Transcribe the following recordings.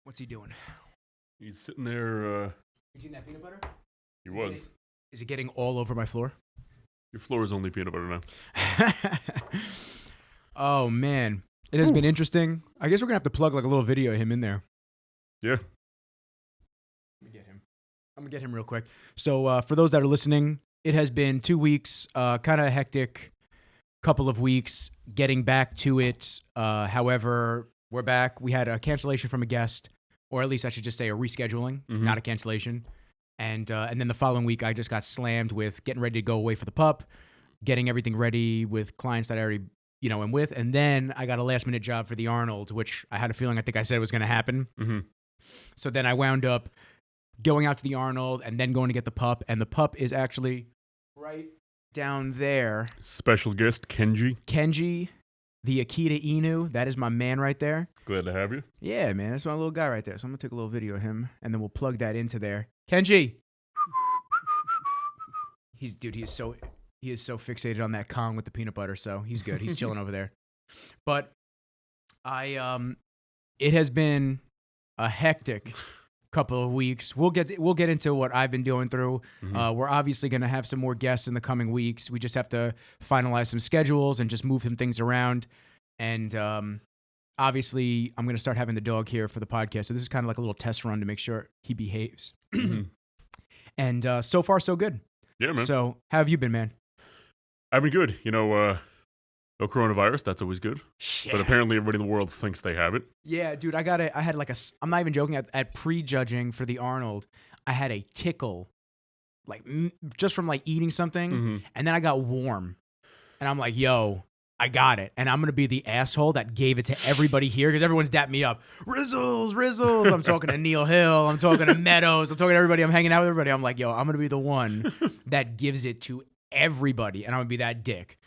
What's he doing? He's sitting there. You eating that peanut butter? He was. Is it getting all over my floor? Your floor is only peanut butter now. Oh, man. It has been interesting. I guess we're going to have to plug like a little video of him in there. Yeah. Let me get him. I'm going to get him real quick. So for those that are listening, it has been 2 weeks, kind of hectic couple of weeks getting back to it. However, we're back. We had a cancellation from a guest, or at least I should just say a rescheduling, not a cancellation. And then the following week, I just got slammed with getting ready to go away for the pup, getting everything ready with clients that I already, am with. And then I got a last minute job for the Arnold, which I had a feeling I think I said was going to happen. So then I wound up going out to the Arnold and then going to get the pup. And the pup is actually right down there. Special guest, KENJI. KENJI the Akita Inu. That is my man right there. Glad to have you. Yeah, man. That's my little guy right there. So I'm going to take a little video of him, and then we'll plug that into there. KENJI! He is so fixated on that Kong with the peanut butter, so he's good. He's chilling over there. But it has been a hectic couple of weeks. We'll get into what I've been going through. We're obviously going to have some more guests in the coming weeks. We just have to finalize some schedules and just move some things around. And obviously, I'm going to start having the dog here for the podcast. So this is kind of like a little test run to make sure he behaves. And so far, so good. Yeah, man. So how have you been, man? I've been good. No coronavirus. That's always good. Yeah. But apparently everybody in the world thinks they have it. Yeah, dude, I had like I'm not even joking, at prejudging for the Arnold, I had a tickle, like just from like eating something, and then I got warm. And I'm like, yo, I got it. And I'm going to be the asshole that gave it to everybody here because everyone's dapped me up. Rizzles. I'm talking to Neil Hill. I'm talking to Meadows. I'm talking to everybody. I'm hanging out with everybody. I'm like, yo, I'm going to be the one that gives it to everybody. And I'm going to be that dick.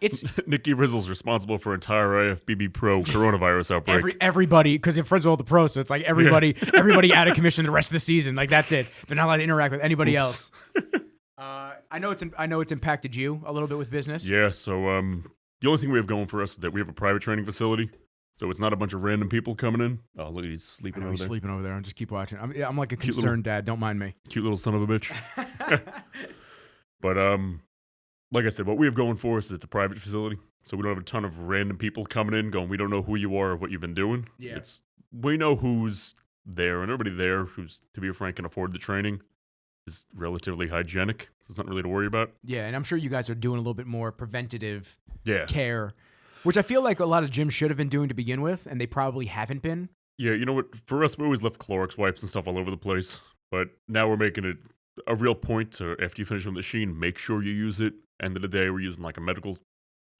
It's Nicky Rizzle's responsible for entire IFBB Pro coronavirus outbreak. Everybody, because they're friends with all the pros, so it's like everybody out of commission the rest of the season. Like that's it. They're not allowed to interact with anybody else. I know it's impacted you a little bit with business. Yeah. So the only thing we have going for us is that we have a private training facility, so it's not a bunch of random people coming in. Oh, look, he's sleeping over there. Sleeping over there. I'll just keep watching. I'm like a concerned dad. Don't mind me. Cute little son of a bitch. But like I said, what we have going for us is it's a private facility, so we don't have a ton of random people coming in going, we don't know who you are or what you've been doing. Yeah. We know who's there, and everybody there who's, to be frank, can afford the training is relatively hygienic, so it's not really to worry about. Yeah, and I'm sure you guys are doing a little bit more preventative care, which I feel like a lot of gyms should have been doing to begin with, and they probably haven't been. Yeah, you know what? For us, we always left Clorox wipes and stuff all over the place, but now we're making it a real point to, after you finish with the machine, make sure you use it. End of the day, we're using like a medical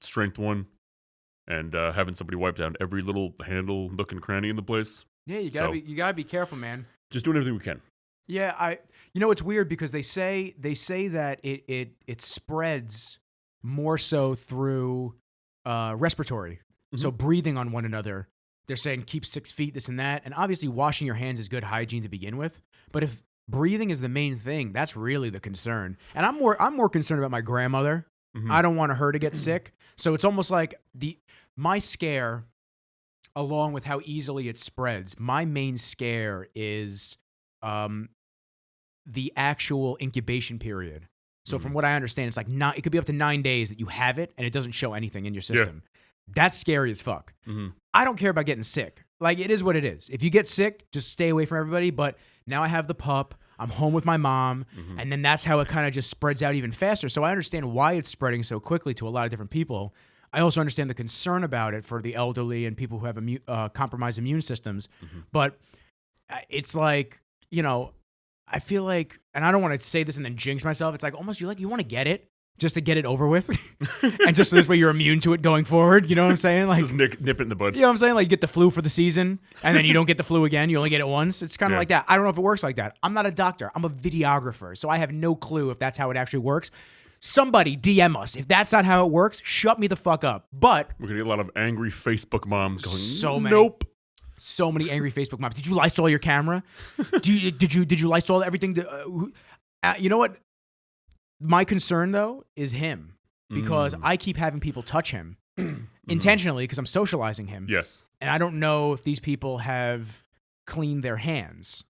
strength one, and having somebody wipe down every little handle, nook and cranny in the place. Yeah, you gotta be careful, man. Just doing everything we can. Yeah, it's weird because they say that it spreads more so through respiratory, so breathing on one another. They're saying keep 6 feet, this and that, and obviously washing your hands is good hygiene to begin with. But if breathing is the main thing, that's really the concern. And I'm more concerned about my grandmother. I don't want her to get sick. So it's almost like my scare, along with how easily it spreads, my main scare is the actual incubation period. So from what I understand, it's like it could be up to 9 days that you have it and it doesn't show anything in your system. Yeah. That's scary as fuck. I don't care about getting sick. Like, it is what it is. If you get sick, just stay away from everybody. But now I have the pup. I'm home with my mom. And then that's how it kind of just spreads out even faster. So I understand why it's spreading so quickly to a lot of different people. I also understand the concern about it for the elderly and people who have compromised immune systems. But it's like, I feel like, and I don't want to say this and then jinx myself. It's like almost you want to get it just to get it over with. And just so this way you're immune to it going forward. You know what I'm saying? Like, just nip it in the bud. You know what I'm saying? Like, you get the flu for the season and then you don't get the flu again. You only get it once. It's kind of like that. I don't know if it works like that. I'm not a doctor. I'm a videographer. So I have no clue if that's how it actually works. Somebody DM us. If that's not how it works, shut me the fuck up. But we're going to get a lot of angry Facebook moms going, nope. So many angry Facebook moms. Did you Lysol your camera? Did you Lysol everything? You know what? My concern, though, is him. Because I keep having people touch him intentionally because I'm socializing him. Yes. And I don't know if these people have clean their hands.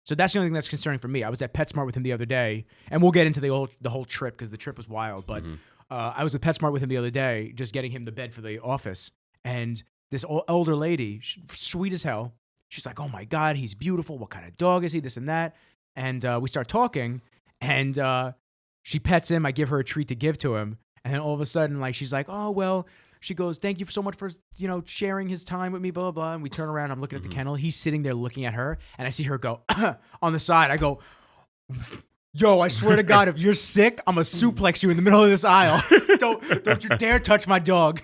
So that's the only thing that's concerning for me. I was at PetSmart with him the other day, and we'll get into the whole trip because the trip was wild. But I was at PetSmart with him the other day, just getting him the bed for the office, and this older lady, sweet as hell, she's like, "Oh my God, he's beautiful. What kind of dog is he? This and that." And we start talking, and she pets him. I give her a treat to give to him, and then all of a sudden, like, she's like, "Oh well." She goes, "Thank you so much for, sharing his time with me, blah, blah, blah." And we turn around. I'm looking at the kennel. He's sitting there looking at her. And I see her go on the side. I go, "Yo, I swear to God, if you're sick, I'm going to suplex you in the middle of this aisle. Don't you dare touch my dog."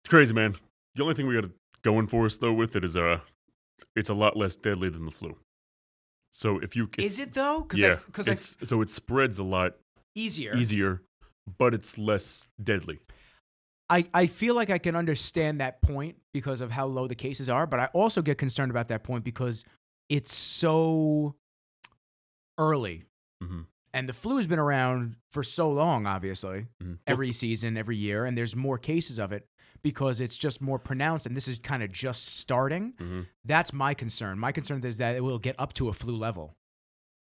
It's crazy, man. The only thing we got going for us, though, with it is it's a lot less deadly than the flu. So if you... Is it, though? So it spreads a lot easier, but it's less deadly. I feel like I can understand that point because of how low the cases are, but I also get concerned about that point because it's so early. Mm-hmm. And the flu has been around for so long, obviously, every season, every year, and there's more cases of it because it's just more pronounced, and this is kind of just starting. Mm-hmm. That's my concern. My concern is that it will get up to a flu level.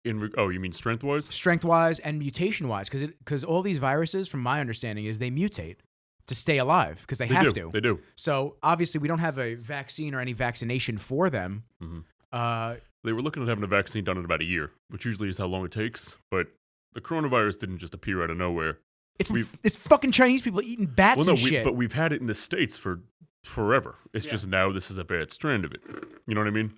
You mean strength-wise? Strength-wise and mutation-wise, because all these viruses, from my understanding, is they mutate to stay alive because they have to. They do. So obviously, we don't have a vaccine or any vaccination for them. Mm-hmm. They were looking at having a vaccine done in about a year, which usually is how long it takes. But the coronavirus didn't just appear out of nowhere. It's fucking Chinese people eating bats and shit. But we've had it in the States for forever. It's just now this is a bad strand of it. You know what I mean?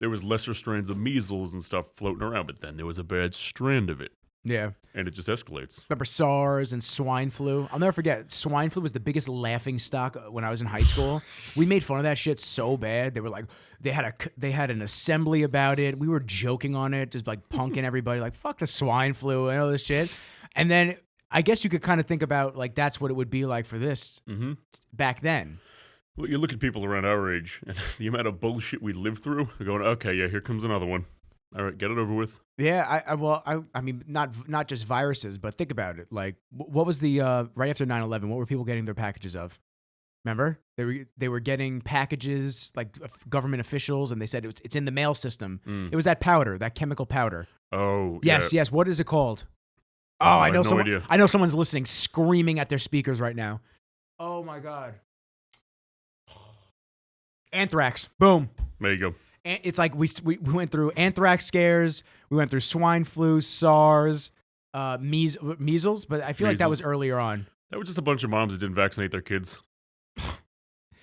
There was lesser strands of measles and stuff floating around, but then there was a bad strand of it. Yeah. And it just escalates. Remember SARS and swine flu? I'll never forget. Swine flu was the biggest laughing stock when I was in high school. We made fun of that shit so bad. They were like, they had an assembly about it. We were joking on it, just like punking everybody, like, fuck the swine flu and all this shit. And then I guess you could kind of think about, like, that's what it would be like for this back then. Well, you look at people around our age, and the amount of bullshit we lived through, we're going, okay, yeah, here comes another one. All right, get it over with. Yeah, I mean, not just viruses, but think about it. Like, what was the, right after 9/11, what were people getting their packages of? Remember? They were getting packages, like government officials, and they said it's in the mail system. It was that powder, that chemical powder. Oh, yes, yeah. yes. What is it called? Oh, I have no idea. I know someone's listening, screaming at their speakers right now. Oh, my God. Anthrax. Boom. There you go. It's like we went through anthrax scares. We went through swine flu, SARS, measles. But I feel like that was earlier on. That was just a bunch of moms that didn't vaccinate their kids.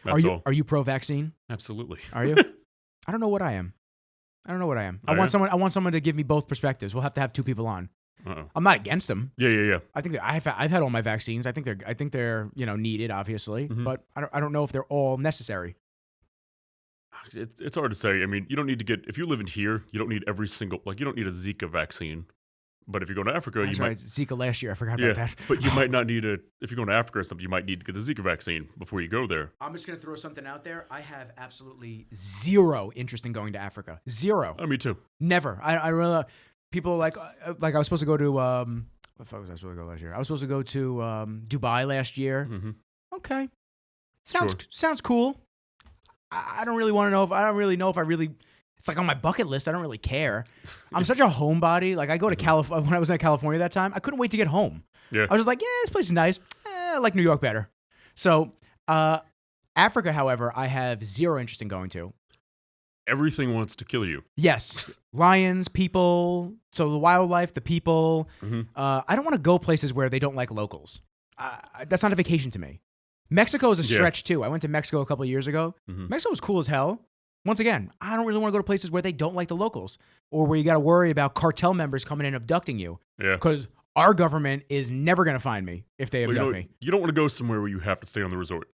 That's all. Are you pro-vaccine? Absolutely. Are you? I don't know what I am. I want someone to give me both perspectives. We'll have to have two people on. Uh-oh. I'm not against them. Yeah. I think I've had all my vaccines. I think they're needed, obviously, but I don't know if they're all necessary. It's hard to say. I mean, you don't need to get, if you live in here, you don't need every single, like, you don't need a Zika vaccine. But if you go to Africa, That's you right. might. Zika last year, I forgot about that. But you might not need if you're going to Africa or something, you might need to get the Zika vaccine before you go there. I'm just going to throw something out there. I have absolutely zero interest in going to Africa. Zero. Me too. Never. I really, people like I was supposed to go to, what the fuck was I supposed to go last year? I was supposed to go to Dubai last year. Mm-hmm. Okay. Sounds cool. I don't really want to know if I really, it's like on my bucket list. I don't really care. I'm such a homebody. Like I go to California, when I was in California that time, I couldn't wait to get home. Yeah. I was just like, yeah, this place is nice. I like New York better. So Africa, however, I have zero interest in going to. Everything wants to kill you. Yes. Lions, people, so the wildlife, the people. Mm-hmm. I don't want to go places where they don't like locals. That's not a vacation to me. Mexico is a stretch, too. I went to Mexico a couple of years ago. Mm-hmm. Mexico was cool as hell. Once again, I don't really want to go to places where they don't like the locals or where you got to worry about cartel members coming in and abducting you. Yeah. Because our government is never going to find me if they abduct me. You don't want to go somewhere where you have to stay on the resort.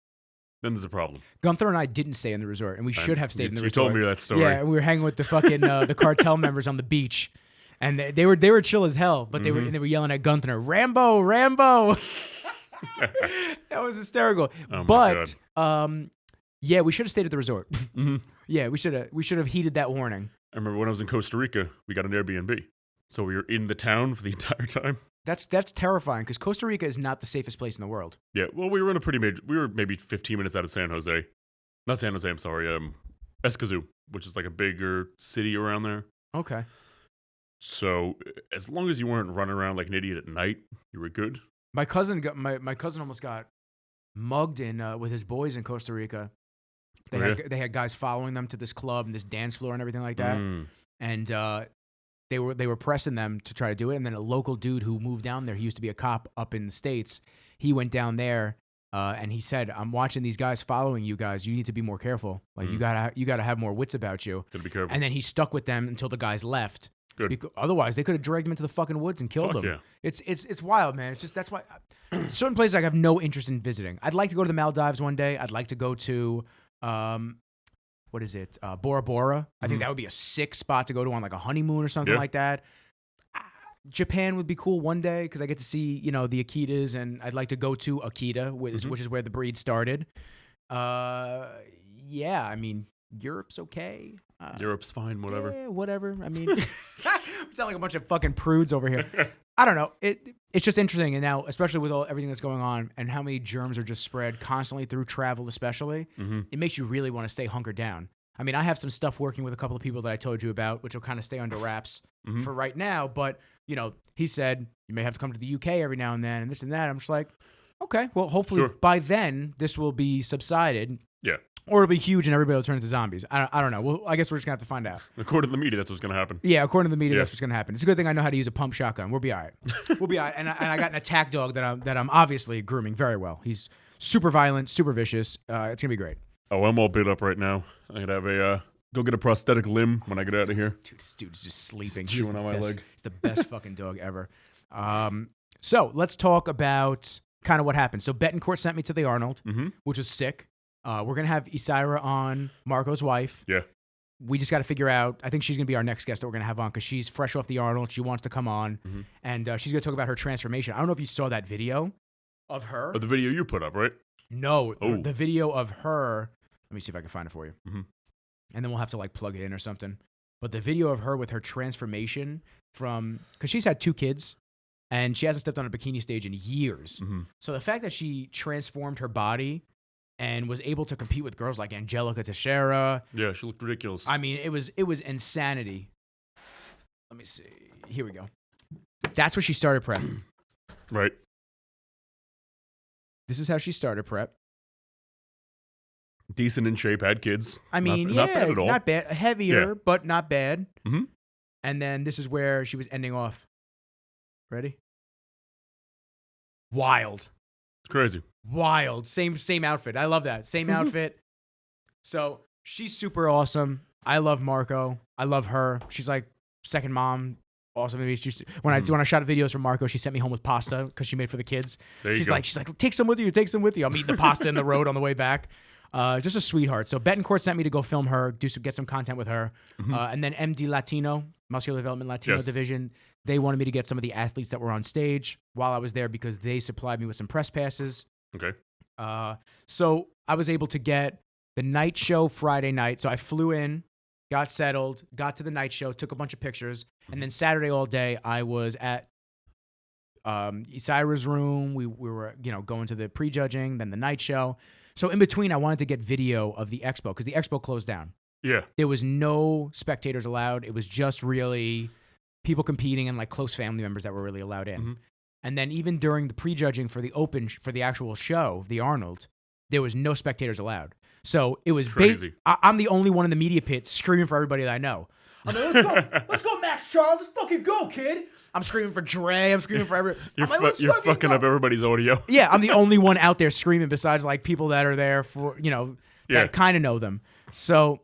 Then there's a problem. Gunther and I didn't stay in the resort, and we should have stayed in the resort. You told me that story. Yeah, we were hanging with the fucking the cartel members on the beach. And they were chill as hell, but they were yelling at Gunther, Rambo, Rambo. That was hysterical. Oh my God. Yeah, we should have stayed at the resort. Mm-hmm. Yeah, we should have heeded that warning. I remember when I was in Costa Rica, we got an Airbnb, so we were in the town for the entire time. That's terrifying because Costa Rica is not the safest place in the world. Yeah, well, we were in we were maybe 15 minutes out of San Jose, Not San Jose, I'm sorry. Escazú, which is like a bigger city around there. Okay. So as long as you weren't running around like an idiot at night, you were good. My cousin almost got mugged in with his boys in Costa Rica. They had guys following them to this club and this dance floor and everything like that. And they were pressing them to try to do it. And then a local dude who moved down there, he used to be a cop up in the States. He went down there and he said, "I'm watching these guys following you guys. You need to be more careful. Like you gotta have more wits about you." Gotta be careful. And then he stuck with them until the guys left. Good. Otherwise, they could have dragged him into the fucking woods and killed him. Yeah. It's wild, man. It's just that's why certain places I have no interest in visiting. I'd like to go to the Maldives one day. I'd like to go to what is it? Bora Bora. I think that would be a sick spot to go to on like a honeymoon or something like that. Japan would be cool one day because I get to see the akitas, and I'd like to go to Akita, which is where the breed started. Yeah, I mean Europe's okay. Europe's fine, whatever. Yeah, whatever. I mean, we sound like a bunch of fucking prudes over here. I don't know. It's just interesting, and now, especially with everything that's going on, and how many germs are just spread constantly through travel, especially, it makes you really want to stay hunkered down. I mean, I have some stuff working with a couple of people that I told you about, which will kind of stay under wraps for right now. But he said you may have to come to the UK every now and then, and this and that. I'm just like, okay, well, hopefully by then this will be subsided. Yeah. Or it'll be huge and everybody will turn into zombies. I don't know. Well, I guess we're just going to have to find out. According to the media, that's what's going to happen. Yeah, according to the media, that's what's going to happen. It's a good thing I know how to use a pump shotgun. We'll be all right. We'll be all right. And I got an attack dog that I'm obviously grooming very well. He's super violent, super vicious. It's going to be great. Oh, I'm all bit up right now. I'm going to have go get a prosthetic limb when I get out of here. Dude, this dude's just sleeping. He's chewing on my leg. He's the best fucking dog ever. So let's talk about kind of what happened. So Betancourt sent me to the Arnold, which was sick. We're going to have Isaira on, Marco's wife. Yeah. We just got to figure out, I think she's going to be our next guest that we're going to have on because she's fresh off the Arnold. She wants to come on, and she's going to talk about her transformation. I don't know if you saw that video of her. Oh, the video you put up, right? No, the video of her. Let me see if I can find it for you. And then we'll have to like plug it in or something. But the video of her with her transformation because she's had 2 kids, and she hasn't stepped on a bikini stage in years. So the fact that she transformed her body and was able to compete with girls like Angelica Teixeira. Yeah, she looked ridiculous. I mean, it was insanity. Let me see. Here we go. That's where she started prep. Right. This is how she started prep. Decent in shape, had kids. I mean, not bad at all. Not bad. Heavier, but not bad. And then this is where she was ending off. Ready? Wild. It's crazy. Wild. Same outfit. I love that. Same outfit. So she's super awesome. I love Marco. I love her. She's like second mom. Awesome. Maybe when I shot videos from Marco, she sent me home with pasta because she made for the kids. She's like, take some with you. Take some with you. I'm eating the pasta in the road on the way back. Just a sweetheart. So Betancourt sent me to go film her, get some content with her. And then MD Latino, Muscular Development Latino Division, they wanted me to get some of the athletes that were on stage while I was there because they supplied me with some press passes. Okay. So I was able to get the night show Friday night. So I flew in, got settled, got to the night show, took a bunch of pictures, and then Saturday all day I was at Isaira's room. We were going to the prejudging, then the night show. So in between, I wanted to get video of the expo because the expo closed down. Yeah. There was no spectators allowed. It was just really people competing and like close family members that were really allowed in. And then even during the prejudging for the actual show, the Arnold, there was no spectators allowed. So it was crazy. I'm the only one in the media pit screaming for everybody that I know. I'm like, let's go, Max Charles. Let's fucking go, kid. I'm screaming for Dre. I'm screaming for everybody. You're fucking up everybody's audio. Yeah, I'm the only one out there screaming besides like people that are there for, that kind of know them. So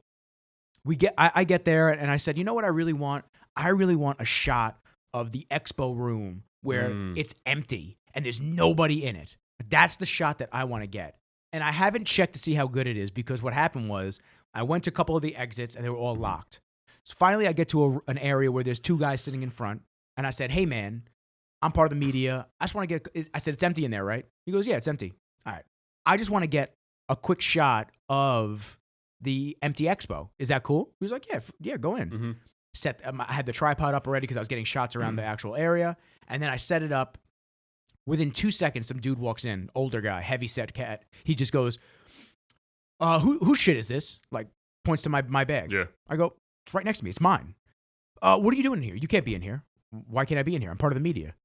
I get there and I said, you know what I really want? I really want a shot of the expo room where it's empty and there's nobody in it. That's the shot that I want to get. And I haven't checked to see how good it is because what happened was I went to a couple of the exits and they were all locked. So finally I get to an area where there's 2 guys sitting in front and I said, hey man, I'm part of the media. I just want to I said, it's empty in there, right? He goes, yeah, it's empty. All right. I just want to get a quick shot of the empty expo. Is that cool? He was like, yeah, go in. I had the tripod up already because I was getting shots around the actual area. And then I set it up. Within 2 seconds, some dude walks in, older guy, heavy set cat. He just goes, whose shit is this? Like, points to my bag. Yeah. I go, it's right next to me. It's mine. What are you doing here? You can't be in here. Why can't I be in here? I'm part of the media.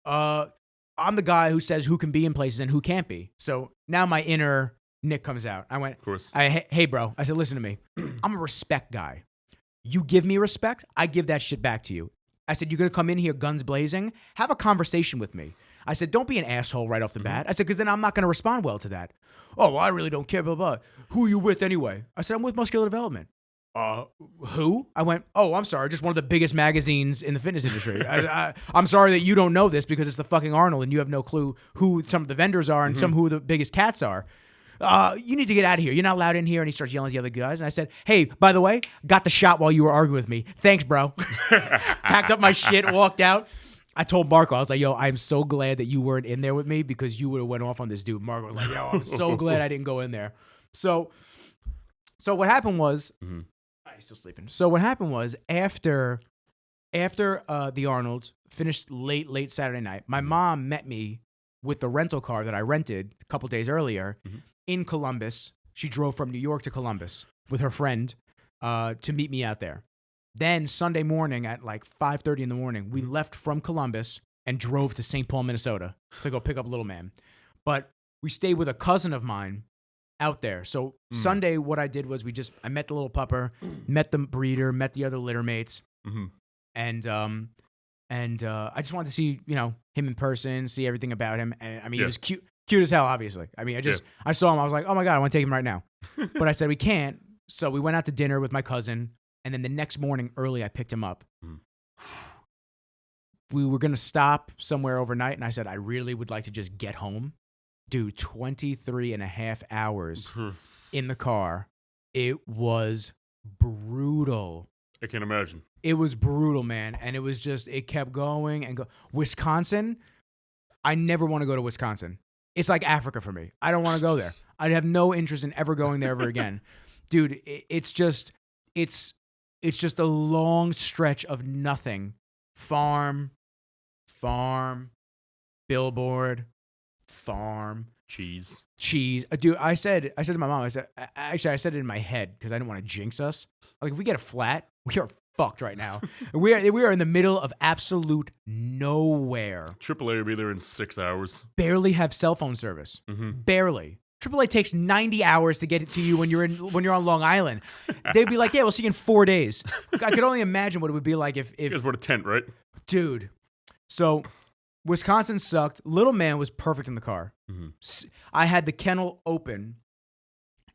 I'm the guy who says who can be in places and who can't be. So now my inner Nick comes out. I went, of course. Hey, bro. I said, listen to me. I'm a respect guy. You give me respect, I give that shit back to you. I said, you're going to come in here guns blazing? Have a conversation with me. I said, don't be an asshole right off the bat. I said, because then I'm not going to respond well to that. Oh, well, I really don't care, blah, blah. Who are you with anyway? I said, I'm with Muscular Development. Who? I went, oh, I'm sorry, just one of the biggest magazines in the fitness industry. I'm sorry that you don't know this because it's the fucking Arnold and you have no clue who some of the vendors are and who the biggest cats are. You need to get out of here. You're not allowed in here. And he starts yelling at the other guys. And I said, hey, by the way, got the shot while you were arguing with me. Thanks, bro. Packed up my shit, walked out. I told Marco, I was like, yo, I'm so glad that you weren't in there with me because you would have went off on this dude. Marco was like, yo, I'm so glad I didn't go in there. So what happened was, he's still sleeping. So what happened was after the Arnold finished late Saturday night, my mom met me with the rental car that I rented a couple days earlier in Columbus. She drove from New York to Columbus with her friend to meet me out there. Then Sunday morning at like 5:30 in the morning, we left from Columbus and drove to St. Paul, Minnesota to go pick up little man. But we stayed with a cousin of mine out there. So Sunday, what I did was I met the little pupper, met the breeder, met the other litter mates, and I just wanted to see him in person, see everything about him. And I mean, he was cute as hell, obviously. I mean, I saw him, I was like, oh my God, I want to take him right now. But I said we can't. So we went out to dinner with my cousin, and then the next morning early, I picked him up. We were gonna stop somewhere overnight, and I said I really would like to just get home. Dude, 23 and a half hours in the car. It was brutal. I can't imagine. It was brutal, man. And it was just, it kept going and go. Wisconsin, I never want to go to Wisconsin. It's like Africa for me. I don't want to go there. I'd have no interest in ever going there ever again. Dude, it's just a long stretch of nothing. Farm, billboard, farm, cheese. Dude, I said to my mom, I said it in my head because I didn't want to jinx us. Like, if we get a flat, we are fucked right now. we are in the middle of absolute nowhere. AAA will be there in 6 hours. Barely have cell phone service. Barely. AAA takes 90 hours to get it to you when you're on Long Island. They'd be like, yeah, we'll see you in 4 days. I could only imagine what it would be like if you guys were a tent, right? Dude. So Wisconsin sucked. Little man was perfect in the car. I had the kennel open,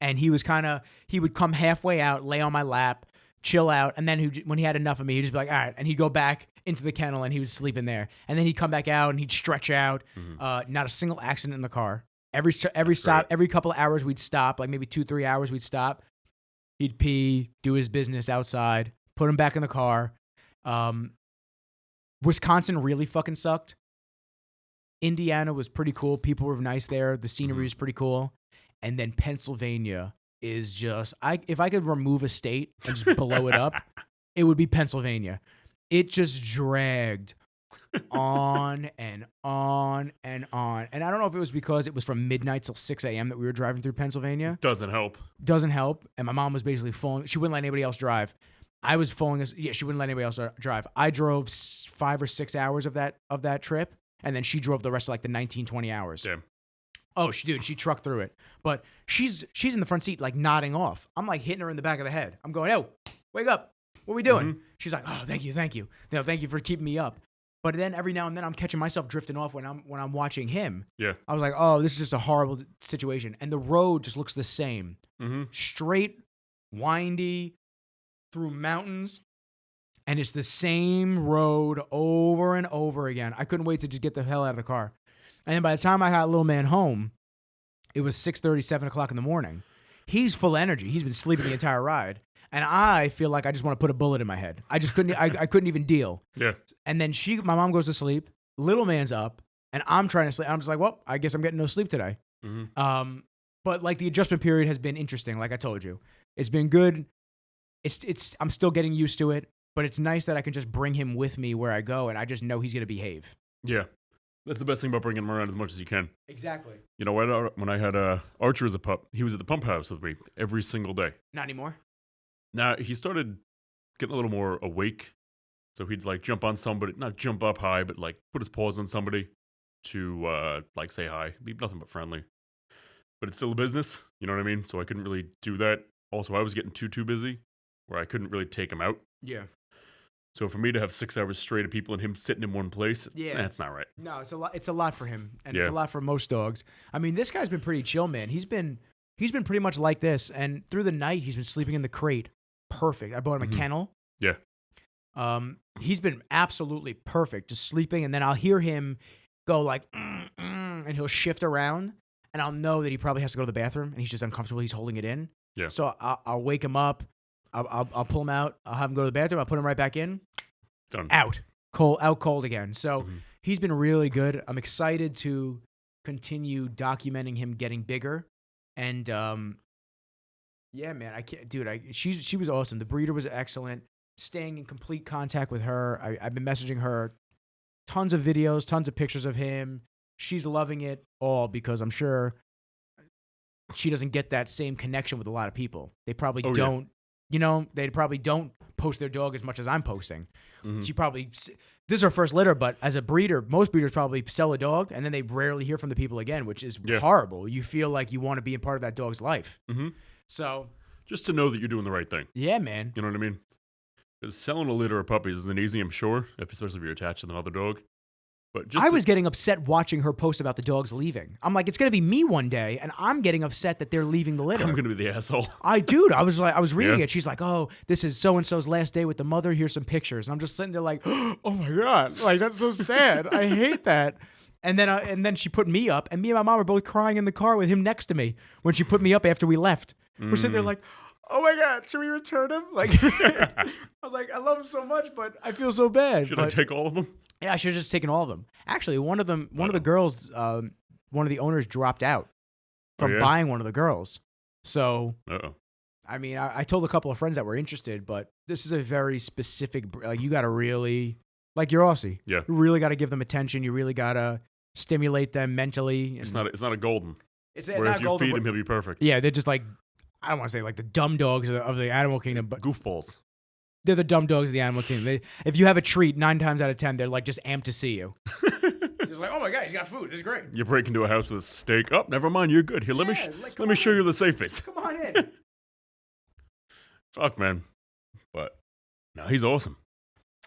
and he would come halfway out, lay on my lap, chill out, and then when he had enough of me, he'd just be like, all right, and he'd go back into the kennel, and he would sleep in there. And then he'd come back out, and he'd stretch out. Not a single accident in the car. Every stop, every couple of hours we'd stop, like maybe 2-3 hours we'd stop. He'd pee, do his business outside, put him back in the car. Wisconsin really fucking sucked. Indiana was pretty cool. People were nice there. The scenery was pretty cool. And then Pennsylvania is just, if I could remove a state and just blow it up, it would be Pennsylvania. It just dragged on and on and on. And I don't know if it was because it was from midnight till 6 a.m. that we were driving through Pennsylvania. Doesn't help. And my mom was basically falling. She wouldn't let anybody else drive. I was falling. She wouldn't let anybody else drive. I drove 5 or 6 hours of that trip. And then she drove the rest of like the 19, 20 hours. Damn. Oh, she trucked through it. But she's in the front seat, like nodding off. I'm like hitting her in the back of the head. I'm going, oh, wake up. What are we doing? She's like, oh, thank you. Thank you for keeping me up. But then every now and then I'm catching myself drifting off when I'm watching him. Yeah. I was like, oh, this is just a horrible situation. And the road just looks the same. Straight, windy, through mountains. And it's the same road over and over again. I couldn't wait to just get the hell out of the car. And then by the time I got little man home, it was 6:30, 7 o'clock in the morning. He's full of energy. He's been sleeping the entire ride. And I feel like I just want to put a bullet in my head. I just couldn't, I couldn't even deal. Yeah. And then my mom goes to sleep. Little man's up. And I'm trying to sleep. I'm just like, well, I guess I'm getting no sleep today. But like the adjustment period has been interesting. Like I told you, it's been good. I'm still getting used to it. But it's nice that I can just bring him with me where I go, and I just know he's going to behave. Yeah. That's the best thing about bringing him around as much as you can. Exactly. You know, when I had Archer as a pup, he was at the pump house with me every single day. Not anymore. Now, he started getting a little more awake. So he'd like jump on somebody, not jump up high, but like put his paws on somebody to like say hi. Be nothing but friendly. But it's still a business, you know what I mean? So I couldn't really do that. Also, I was getting too busy where I couldn't really take him out. Yeah. So for me to have 6 hours straight of people and him sitting in one place, that's not right. No, it's a lot for him, and it's a lot for most dogs. I mean, this guy's been pretty chill, man. He's been pretty much like this, and through the night he's been sleeping in the crate. Perfect. I bought him a kennel. Yeah. He's been absolutely perfect, just sleeping, and then I'll hear him go like, and he'll shift around, and I'll know that he probably has to go to the bathroom, and he's just uncomfortable. He's holding it in. Yeah. So I'll wake him up. I'll pull him out. I'll have him go to the bathroom. I'll put him right back in. Done. Out cold again. So he's been really good. I'm excited to continue documenting him getting bigger. And yeah, man, I can't, dude. She was awesome. The breeder was excellent. Staying in complete contact with her. I've been messaging her tons of videos, tons of pictures of him. She's loving it all because I'm sure she doesn't get that same connection with a lot of people. They probably don't. Yeah. You know, they probably don't post their dog as much as I'm posting. She probably, this is her first litter, but as a breeder, most breeders probably sell a dog and then they rarely hear from the people again, which is horrible. You feel like you want to be a part of that dog's life. So, just to know that you're doing the right thing. Yeah, man. You know what I mean? Because selling a litter of puppies isn't easy, I'm sure, especially if you're attached to another dog. But I was getting upset watching her post about the dogs leaving. I'm like, it's going to be me one day, and I'm getting upset that they're leaving the litter. I'm going to be the asshole. I was reading it. She's like, oh, this is so-and-so's last day with the mother. Here's some pictures. And I'm just sitting there like, oh my God, like that's so sad. I hate that. And then she put me up, and me and my mom were both crying in the car with him next to me when she put me up after we left. We're sitting there like, oh my God, should we return him? Like, I was like, I love him so much, but I feel so bad. Should I take all of them? Yeah, I should have just taken all of them. Actually, one of the girls, one of the owners dropped out from buying one of the girls. So, I mean, I told a couple of friends that were interested, but this is a very specific, like, you got to really, like your Aussie. Yeah. You really got to give them attention. You really got to stimulate them mentally. It's not a golden. It's where not if you golden, feed him, he'll be perfect. Yeah, they're just like, I don't want to say like the dumb dogs of the animal kingdom, but goofballs. They're the dumb dogs of the animal kingdom. If you have a treat, 9 times out of 10, they're like just amped to see you. Just like, oh my God, he's got food. This is great. You break into a house with a steak. Oh, never mind. You're good. Here, let me show you the safest. Come on in. Fuck, man. But no, he's awesome.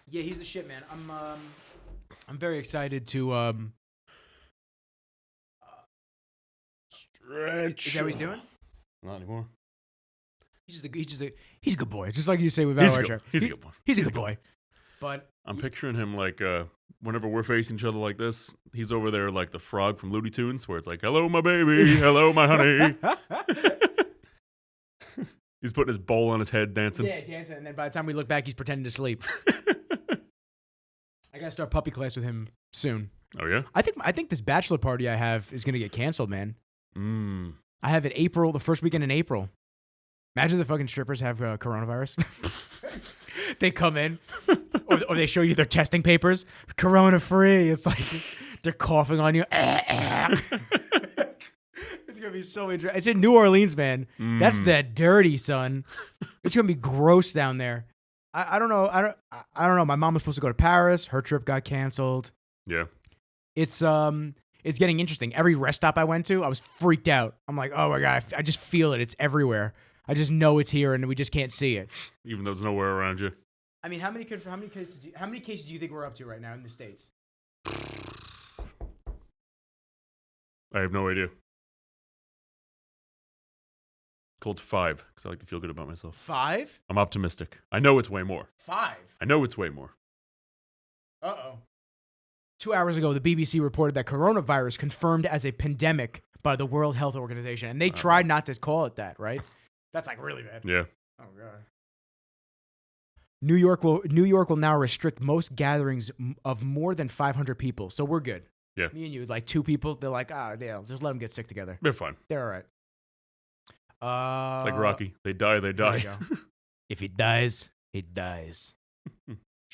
Yeah, he's the shit, man. I'm very excited to stretch. Is that what he's doing? Not anymore. He's a good boy. Just like you say with Archer. He's a good boy. He's a good boy. But I'm picturing him like whenever we're facing each other like this, he's over there like the frog from Looney Tunes, where it's like, "Hello, my baby. Hello, my honey." He's putting his bowl on his head, dancing. Yeah, dancing. And then by the time we look back, he's pretending to sleep. I gotta start puppy class with him soon. Oh yeah. I think this bachelor party I have is gonna get canceled, man. I have it the first weekend in April. Imagine the fucking strippers have coronavirus. They come in, or they show you their testing papers. Corona free. It's like they're coughing on you. It's gonna be so interesting. It's in New Orleans, man. That's that dirty, son. It's gonna be gross down there. I don't know. I don't know. My mom was supposed to go to Paris. Her trip got canceled. Yeah. It's getting interesting. Every rest stop I went to, I was freaked out. I'm like, oh my God, I just feel it. It's everywhere. I just know it's here, and we just can't see it. Even though there's nowhere around you. I mean, how many cases do you think we're up to right now in the States? I have no idea. Called 5 because I like to feel good about myself. 5? I'm optimistic. I know it's way more. 5? I know it's way more. Uh-oh. 2 hours ago, the BBC reported that coronavirus confirmed as a pandemic by the World Health Organization, and they tried not to call it that, right? That's like really bad. Yeah. Oh God. New York will now restrict most gatherings of more than 500 people, so we're good. Yeah. Me and you, like 2 people, they're like, yeah, just let them get sick together. They're fine. They're all right. It's like Rocky. They die, they die. If he dies, he dies.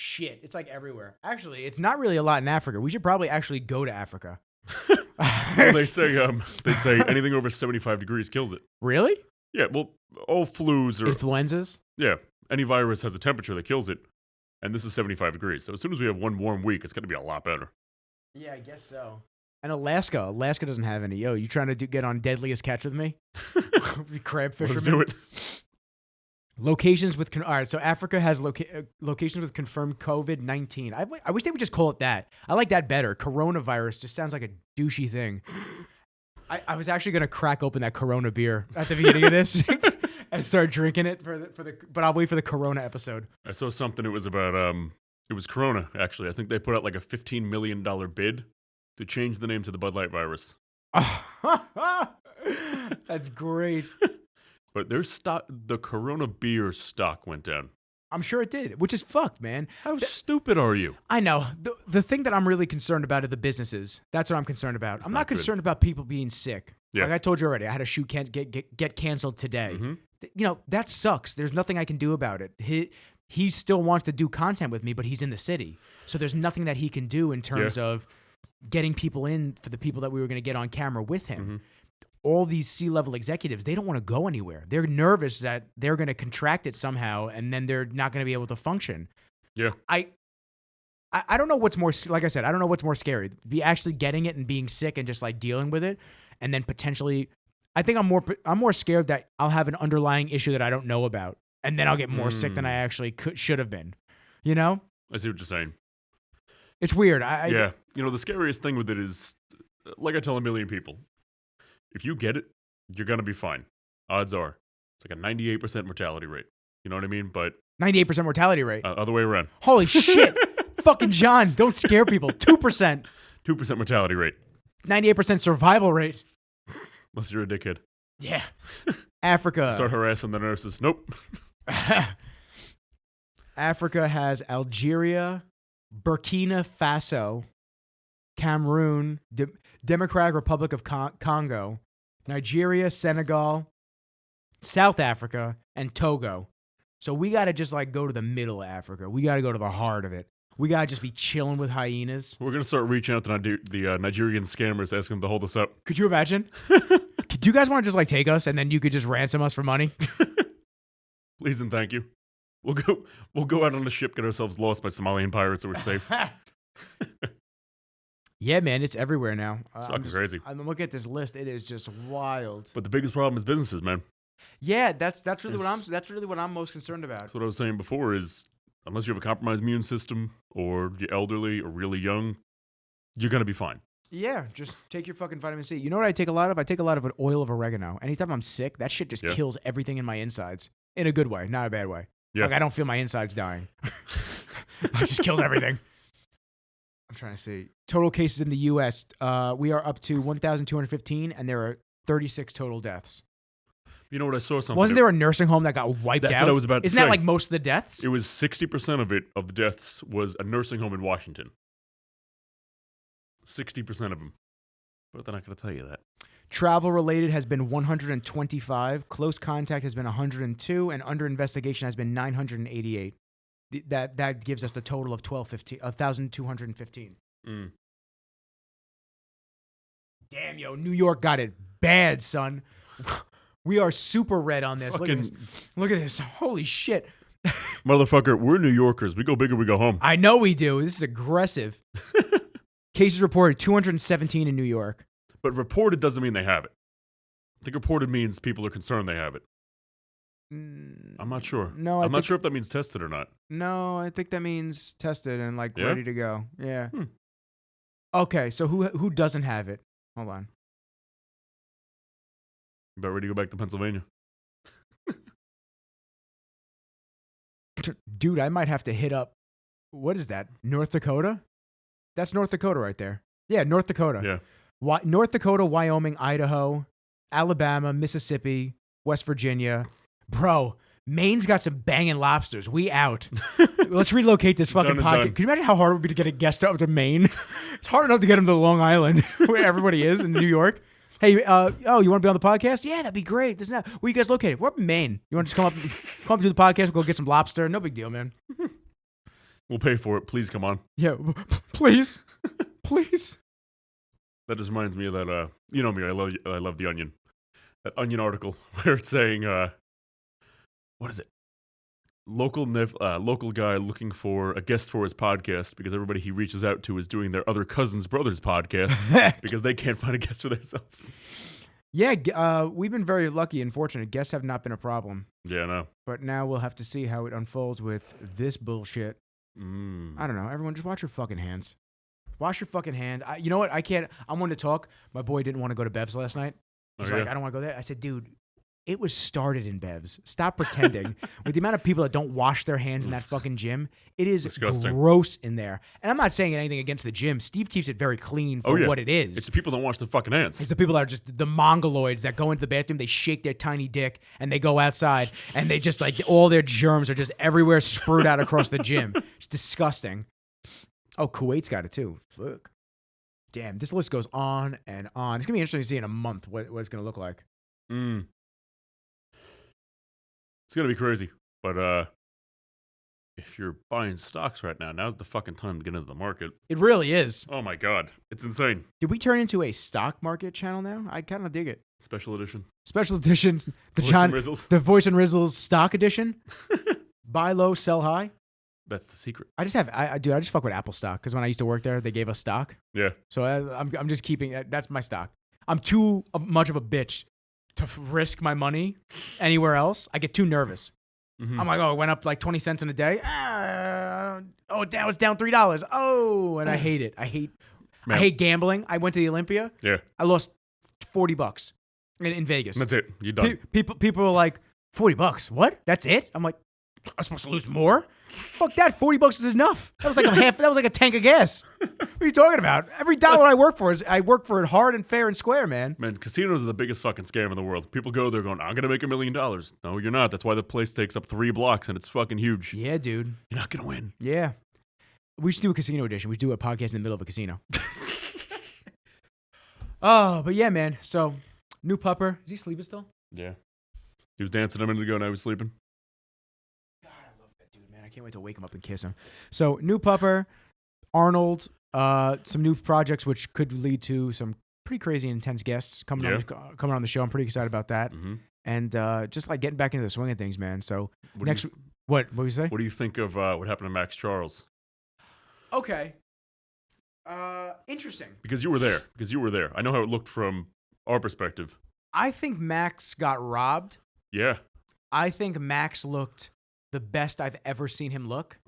Shit, it's like everywhere. Actually, it's not really a lot in Africa. We should probably actually go to Africa. Well, they say anything over 75 degrees kills it. Really? Yeah, well, all flus or Influenzas? Yeah, any virus has a temperature that kills it, and this is 75 degrees. So as soon as we have one warm week, it's going to be a lot better. Yeah, I guess so. And Alaska doesn't have any. Yo, you trying to get on Deadliest Catch with me? Crab fisherman. Let's do it. Locations with all right. So Africa has locations with confirmed COVID-19. I wish they would just call it that. I like that better. Coronavirus just sounds like a douchey thing. I was actually gonna crack open that Corona beer at the beginning of this and start drinking it but I'll wait for the Corona episode. I saw something. It was about it was Corona actually. I think they put out like a $15 million bid to change the name to the Bud Light virus. That's great. But the Corona beer stock went down. I'm sure it did, which is fucked, man. How stupid are you? I know. The thing that I'm really concerned about are the businesses. That's what I'm concerned about. I'm not concerned about people being sick. Yeah. Like I told you already, I had a shoot get canceled today. Mm-hmm. You know, that sucks. There's nothing I can do about it. He still wants to do content with me, but he's in the city. So there's nothing that he can do in terms of getting people in for the people that we were going to get on camera with him. Mm-hmm. All these C-level executives, they don't want to go anywhere. They're nervous that they're going to contract it somehow, and then they're not going to be able to function. Yeah. I don't know what's more, like I said, I don't know what's more scary. Be actually getting it and being sick and just like dealing with it, and then potentially, I think I'm more scared that I'll have an underlying issue that I don't know about, and then I'll get more sick than I actually should have been. You know? I see what you're saying. It's weird. Yeah. You know, the scariest thing with it is, like I tell a million people, if you get it, you're going to be fine. Odds are. It's like a 98% mortality rate. You know what I mean? But 98% mortality rate. Other way around. Holy shit. Fucking John, don't scare people. 2%. 2% mortality rate. 98% survival rate. Unless you're a dickhead. Yeah. Africa. Start harassing the nurses. Nope. Africa has Algeria, Burkina Faso, Cameroon, Democratic Republic of Congo, Nigeria, Senegal, South Africa, and Togo. So we got to just like go to the middle of Africa. We got to go to the heart of it. We got to just be chilling with hyenas. We're going to start reaching out to the Nigerian scammers, asking them to hold us up. Could you imagine? Do you guys want to just like take us and then you could just ransom us for money? Please and thank you. We'll go out on the ship, get ourselves lost by Somalian pirates, so we're safe. Yeah, man, it's everywhere now. It's fucking crazy. I'm looking at this list; it is just wild. But the biggest problem is businesses, man. Yeah, that's really what I'm most concerned about. That's what I was saying before. Is unless you have a compromised immune system, or you're elderly, or really young, you're gonna be fine. Yeah, just take your fucking vitamin C. You know what I take a lot of? I take a lot of an oil of oregano. Anytime I'm sick, that shit just kills everything in my insides in a good way, not a bad way. Yeah. Like I don't feel my insides dying. It just kills everything. I'm trying to see. Total cases in the U.S., we are up to 1,215, and there are 36 total deaths. You know what? I saw something. Wasn't there a nursing home that got wiped out? That's what I was about to say. Isn't that like most of the deaths? It was 60% of the deaths was a nursing home in Washington. 60% of them. But they're not going to tell you that. Travel-related has been 125. Close contact has been 102. And under investigation has been 988. That gives us the total of 1,215. Mm. Damn, yo, New York got it bad, son. We are super red on this. Look at this. Holy shit. Motherfucker, we're New Yorkers. We go big or we go home. I know we do. This is aggressive. Cases reported 217 in New York. But reported doesn't mean they have it. I think reported means people are concerned they have it. I'm not sure. No, I'm not sure if that means tested or not. No, I think that means tested and like ready to go. Yeah. Hmm. Okay, so who doesn't have it? Hold on. You about ready to go back to Pennsylvania? Dude, I might have to hit up. What is that? North Dakota? That's North Dakota right there. Yeah, North Dakota. Yeah. North Dakota, Wyoming, Idaho, Alabama, Mississippi, West Virginia. Bro, Maine's got some banging lobsters. We out. Let's relocate this fucking podcast. Can you imagine how hard it would be to get a guest up to Maine? It's hard enough to get him to Long Island, where everybody is in New York. Hey, you want to be on the podcast? Yeah, that'd be great. This and that. Where you guys located? We're up in Maine. You want to just come up to the podcast? We'll go get some lobster. No big deal, man. We'll pay for it. Please come on. Yeah, please. Please. That just reminds me of that, you know me, I love The Onion. That Onion article where it's saying, what is it? Local guy looking for a guest for his podcast because everybody he reaches out to is doing their other cousin's brother's podcast because they can't find a guest for themselves. Yeah, we've been very lucky and fortunate. Guests have not been a problem. Yeah, I know. But now we'll have to see how it unfolds with this bullshit. I don't know. Everyone, just wash your fucking hands. Wash your fucking hands. You know what? I can't. I'm one to talk. My boy didn't want to go to Bev's last night. He's like, I don't want to go there. I said, dude, it was started in Bev's. Stop pretending. With the amount of people that don't wash their hands in that fucking gym, it is disgusting. Gross in there. And I'm not saying anything against the gym. Steve keeps it very clean for what it is. It's the people that don't wash their fucking hands. It's the people that are just the mongoloids that go into the bathroom, they shake their tiny dick, and they go outside, and they just like all their germs are just everywhere spurred out across the gym. It's disgusting. Oh, Kuwait's got it too. Fuck. Damn, this list goes on and on. It's going to be interesting to see in a month what it's going to look like. It's going to be crazy. But if you're buying stocks right now, now's the fucking time to get into the market. It really is. Oh my God. It's insane. Did we turn into a stock market channel now? I kind of dig it. Special edition. Special edition. The Voice and Rizzles stock edition. Buy low, sell high. That's the secret. I just fuck with Apple stock because when I used to work there, they gave us stock. Yeah. So I'm just keeping, that's my stock. I'm too much of a bitch to risk my money anywhere else. I get too nervous. I'm like, oh, it went up like 20 cents in a day. It's down $3. Oh, and I hate it. I hate gambling. I went to the Olympia. Yeah. I lost $40 in Vegas. That's it. You're done. People are like, $40? What? That's it? I'm like, I'm supposed to lose more? Fuck that. $40 is enough. That was like a tank of gas. What are you talking about? Every dollar I work for I work for it hard and fair and square, man. Man, casinos are the biggest fucking scam in the world. People go there going, I'm going to make $1 million. No, you're not. That's why the place takes up 3 blocks and it's fucking huge. Yeah, dude. You're not going to win. Yeah. We should do a casino edition. We should do a podcast in the middle of a casino. Oh, but yeah, man. So, new pupper. Is he sleeping still? Yeah. He was dancing a minute ago, now he's sleeping. I can't wait to wake him up and kiss him. So, new pupper, Arnold, some new projects which could lead to some pretty crazy intense guests coming on the show. I'm pretty excited about that. And just like getting back into the swing of things, man. So, what did you say? What do you think of what happened to Max Charles? Okay. Interesting. Because you were there. I know how it looked from our perspective. I think Max got robbed. Yeah. I think Max looked the best I've ever seen him look.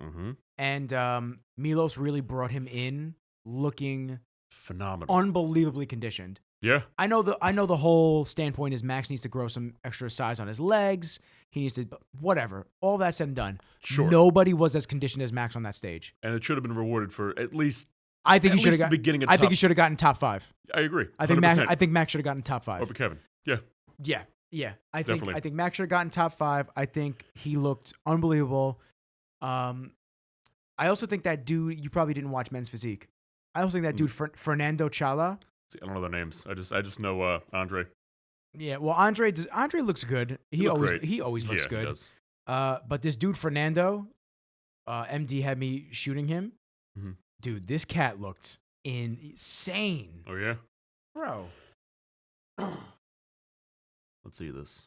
And Milos really brought him in looking phenomenal, unbelievably conditioned. Yeah. I know the whole standpoint is Max needs to grow some extra size on his legs. He needs to, whatever. All that said and done. Sure. Nobody was as conditioned as Max on that stage. And it should have been rewarded for at least I think he should have gotten. I think he should have gotten top 5. I agree. 100%. I think Max should have gotten top 5 over Kevin. Yeah. Yeah. I think Max should have gotten top 5. I think he looked unbelievable. I also think that dude, you probably didn't watch Men's Physique. I also think that dude Fernando Chala. See, I don't know their names. I just know Andre. Yeah, well, Andre looks good. He always looks good. He does. But this dude Fernando, MD had me shooting him. Dude, this cat looked insane. Oh yeah, bro. Let's see this.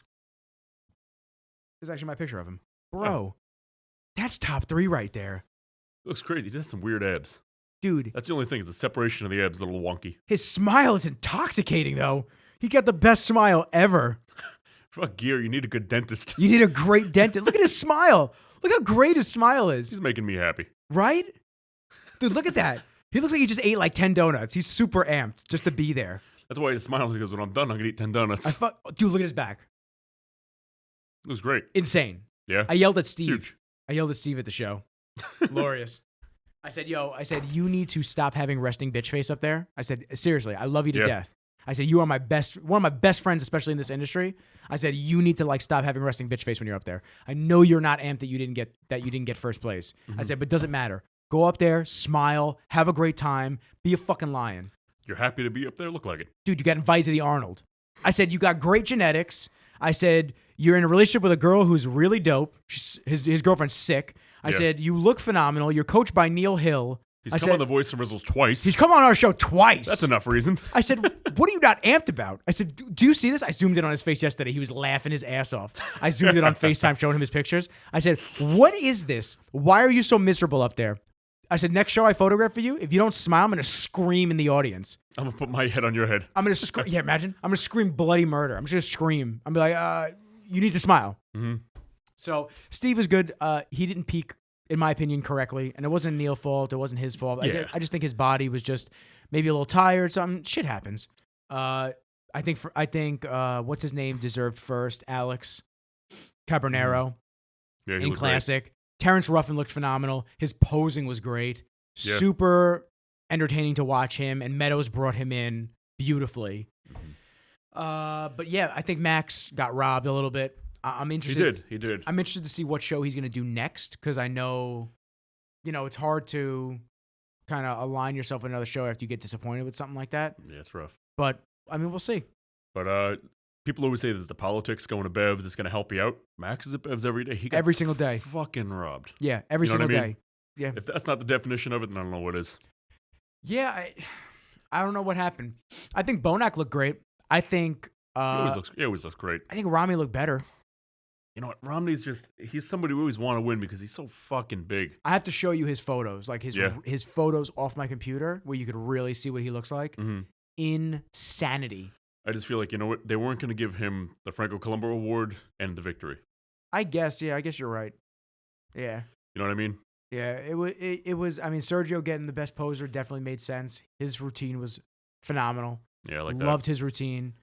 This is actually my picture of him, bro. That's top 3 right there. Looks crazy. He has some weird abs. Dude. That's the only thing is the separation of the abs is a little wonky. His smile is intoxicating, though. He got the best smile ever. Fuck gear. You need a good dentist. You need a great dentist. Look at his smile. Look how great his smile is. He's making me happy. Right? Dude, look at that. He looks like he just ate like 10 donuts. He's super amped just to be there. That's why he smiles. He goes, when I'm done, I'm going to eat 10 donuts. Dude, look at his back. It was great. Insane. Yeah. I yelled at Steve. Huge. I yelled at Steve at the show. Glorious. I said, you need to stop having resting bitch face up there. I said, seriously, I love you to death. I said, you are one of my best friends, especially in this industry. I said, you need to stop having resting bitch face when you're up there. I know you're not amped that you didn't get first place. I said, but it doesn't matter. Go up there, smile, have a great time, be a fucking lion. You're happy to be up there? Look like it. Dude, you got invited to the Arnold. I said, you got great genetics. I said, you're in a relationship with a girl who's really dope. His girlfriend's sick. I said, you look phenomenal. You're coached by Neil Hill. He's come on the Voice of Rizzles twice. He's come on our show twice. That's enough reason. I said, what are you not amped about? I said, do you see this? I zoomed in on his face yesterday. He was laughing his ass off. I zoomed in on FaceTime showing him his pictures. I said, what is this? Why are you so miserable up there? I said, next show I photograph for you, if you don't smile, I'm going to scream in the audience. I'm going to put my head on your head. I'm going to scream. Yeah, imagine. I'm going to scream bloody murder. I'm just going to scream. I'm going to be like, you need to smile. Mm-hmm. So Steve was good. He didn't peak, in my opinion, correctly. And it wasn't Neil's fault. It wasn't his fault. Yeah. I just think his body was just maybe a little tired. Something. Shit happens. I think what's his name deserved first. Alex Cabronero in Classic. Great. Terrence Ruffin looked phenomenal. His posing was great. Yeah. Super entertaining to watch him. And Meadows brought him in beautifully. Mm-hmm. But yeah, I think Max got robbed a little bit. I'm interested. He did. I'm interested to see what show he's going to do next because I know, it's hard to kind of align yourself with another show after you get disappointed with something like that. Yeah, it's rough. But, I mean, we'll see. But people always say there's the politics going to Bevs that's going to help you out. Max is at Bevs every day. He got every single day. Fucking robbed. Yeah, every single day. Yeah. If that's not the definition of it, then I don't know what is. Yeah, I don't know what happened. I think Bonac looked great. I think... he always looks great. I think Rami looked better. You know what? Romney's he's somebody we always want to win because he's so fucking big. I have to show you his photos, like his photos off my computer where you could really see what he looks like. Mm-hmm. Insanity. I just feel like, you know what? They weren't going to give him the Franco Colombo Award and the victory. I guess you're right. Yeah. You know what I mean? Yeah, it was, I mean, Sergio getting the best poser definitely made sense. His routine was phenomenal. Yeah, I like that. Loved his routine.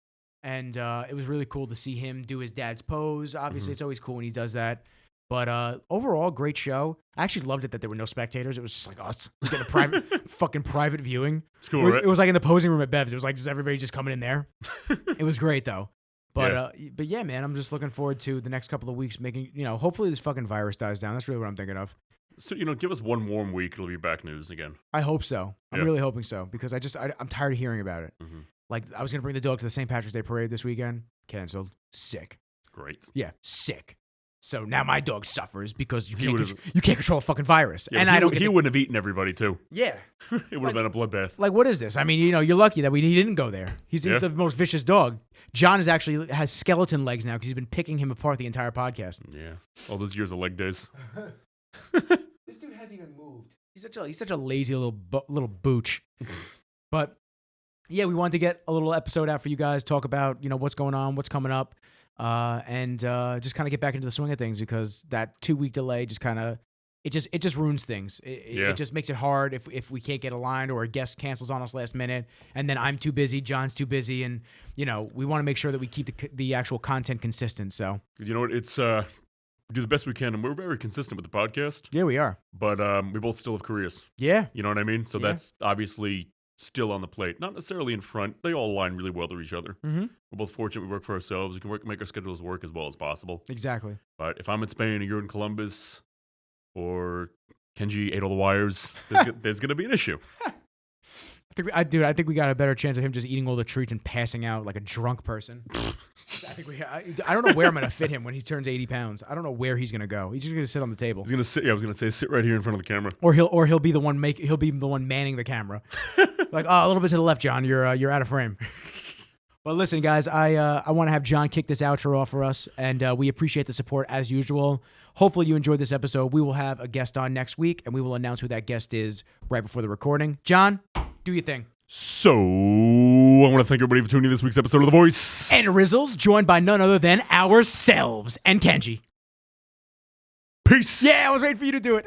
And it was really cool to see him do his dad's pose. Obviously, It's always cool when he does that. But overall, great show. I actually loved it that there were no spectators. It was just like us getting a private viewing. It's cool, right? It was like in the posing room at Bev's. It was like just everybody just coming in there. It was great, though. But yeah, man, I'm just looking forward to the next couple of weeks making, hopefully this fucking virus dies down. That's really what I'm thinking of. So, give us one warm week. It'll be back news again. I hope so. I'm really hoping so because I'm tired of hearing about it. Mm-hmm. Like, I was going to bring the dog to the St. Patrick's Day parade this weekend. Canceled. Sick. Great. Yeah, sick. So now my dog suffers because you can't control a fucking virus. Yeah, and he wouldn't have eaten everybody, too. Yeah. It would have been a bloodbath. Like, what is this? I mean, you're lucky that he didn't go there. He's the most vicious dog. John has skeleton legs now because he's been picking him apart the entire podcast. Yeah. All those years of leg days. This dude hasn't even moved. He's such a lazy little booch. But... yeah, we wanted to get a little episode out for you guys, talk about, what's going on, what's coming up, and just kind of get back into the swing of things because that 2-week delay just kind of, it just ruins things. It just makes it hard if we can't get aligned or a guest cancels on us last minute, and then I'm too busy, John's too busy, and, we want to make sure that we keep the actual content consistent, so. You know what, it's, we do the best we can, and we're very consistent with the podcast. Yeah, we are. But we both still have careers. Yeah. You know what I mean? So that's obviously... still on the plate, not necessarily in front. They all align really well to each other. Mm-hmm. We're both fortunate we work for ourselves. We can make our schedules work as well as possible. Exactly. But if I'm in Spain and you're in Columbus, or Kenji ate all the wires, there's going to be an issue. I think we got a better chance of him just eating all the treats and passing out like a drunk person. I don't know where I'm going to fit him when he turns 80 pounds. I don't know where he's going to go. He's just going to sit on the table. He's going to sit. Yeah, I was going to say sit right here in front of the camera. Or he'll be the one manning the camera. Like, a little bit to the left, John. You're out of frame. Well, listen, guys, I want to have John kick this outro off for us, and we appreciate the support as usual. Hopefully you enjoyed this episode. We will have a guest on next week, and we will announce who that guest is right before the recording. John, do your thing. So, I want to thank everybody for tuning in this week's episode of The Voice. And Rizzles, joined by none other than ourselves and Kenji. Peace. Yeah, I was waiting for you to do it.